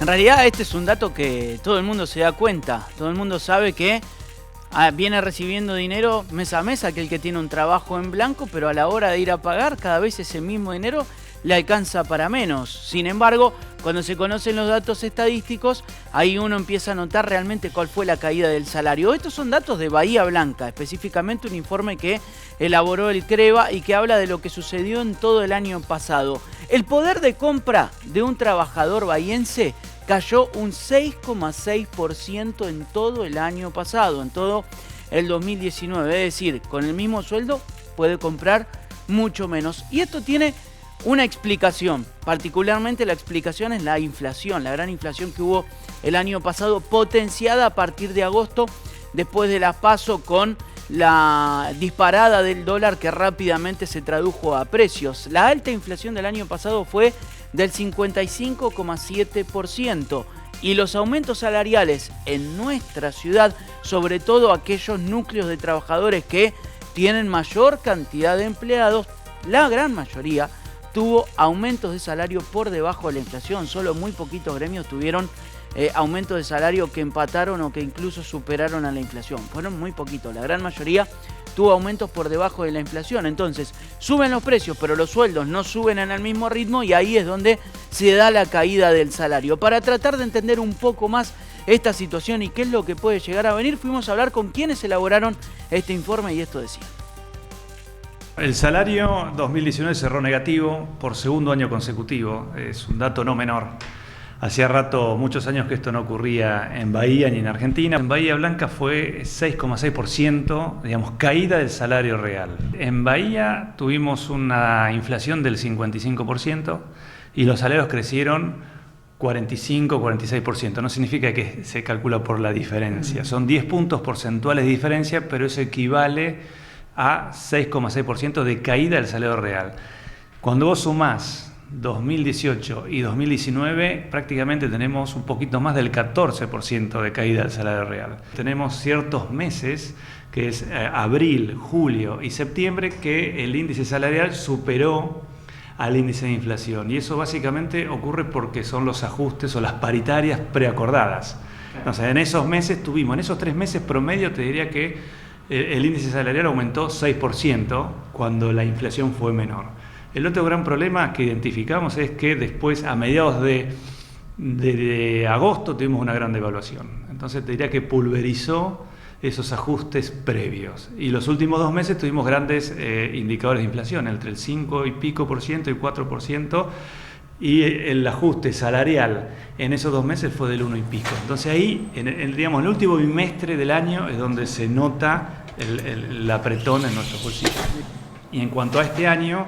En realidad este es un dato que todo el mundo se da cuenta, todo el mundo sabe que viene recibiendo dinero mes a mes aquel que tiene un trabajo en blanco, pero a la hora de ir a pagar cada vez ese mismo dinero le alcanza para menos. Sin embargo, cuando se conocen los datos estadísticos, ahí uno empieza a notar realmente cuál fue la caída del salario. Estos son datos de Bahía Blanca, específicamente un informe que elaboró el CREVA y que habla de lo que sucedió en todo el año pasado. El poder de compra de un trabajador bahiense cayó un 6,6% en todo el año pasado, en todo el 2019. Es decir, con el mismo sueldo puede comprar mucho menos. Y esto tiene una explicación, particularmente la explicación es la inflación, la gran inflación que hubo el año pasado, potenciada a partir de agosto, después de las PASO, con la disparada del dólar que rápidamente se tradujo a precios. La alta inflación del año pasado fue del 55,7% y los aumentos salariales en nuestra ciudad, sobre todo aquellos núcleos de trabajadores que tienen mayor cantidad de empleados, la gran mayoría tuvo aumentos de salario por debajo de la inflación. Solo muy poquitos gremios tuvieron aumentos de salario que empataron o que incluso superaron a la inflación. Fueron muy poquitos, la gran mayoría tuvo aumentos por debajo de la inflación. Entonces, suben los precios, pero los sueldos no suben en el mismo ritmo y ahí es donde se da la caída del salario. Para tratar de entender un poco más esta situación y qué es lo que puede llegar a venir, fuimos a hablar con quienes elaboraron este informe y esto decía. El salario 2019 cerró negativo por segundo año consecutivo, es un dato no menor. Hacía rato, muchos años que esto no ocurría en Bahía ni en Argentina. En Bahía Blanca fue 6,6%, digamos, caída del salario real. En Bahía tuvimos una inflación del 55% y los salarios crecieron 45-46%. No significa que se calcula por la diferencia, son 10 puntos porcentuales de diferencia, pero eso equivale a 6,6% de caída del salario real. Cuando vos sumás 2018 y 2019, prácticamente tenemos un poquito más del 14% de caída del salario real. Tenemos ciertos meses, que es abril, julio y septiembre, que el índice salarial superó al índice de inflación. Y eso básicamente ocurre porque son los ajustes o las paritarias preacordadas. O sea, en esos meses tuvimos, en esos 3 meses promedio, te diría que el índice salarial aumentó 6% cuando la inflación fue menor. El otro gran problema que identificamos es que después, a mediados de agosto, tuvimos una gran devaluación. Entonces te diría que pulverizó esos ajustes previos. Y los últimos 2 meses tuvimos grandes indicadores de inflación, entre el 5 y pico por ciento y 4%, y el ajuste salarial en esos 2 meses fue del 1 y pico. Entonces ahí, digamos, el último bimestre del año es donde se nota el apretón en nuestros bolsillos. Y en cuanto a este año,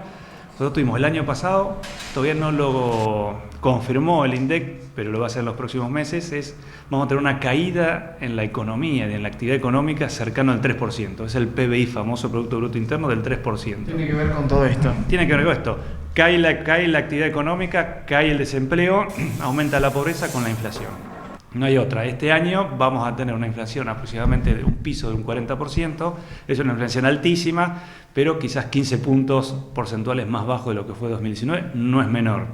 nosotros tuvimos el año pasado, todavía no lo confirmó el INDEC, pero lo va a hacer en los próximos meses, vamos a tener una caída en la economía, en la actividad económica cercano al 3%. Es el PBI, famoso Producto Bruto Interno, del 3%. Tiene que ver con todo esto. Tiene que ver con esto. Cae la actividad económica, cae el desempleo, aumenta la pobreza con la inflación. No hay otra. Este año vamos a tener una inflación aproximadamente de un piso de un 40%. Es una inflación altísima, pero quizás 15 puntos porcentuales más bajo de lo que fue 2019. No es menor.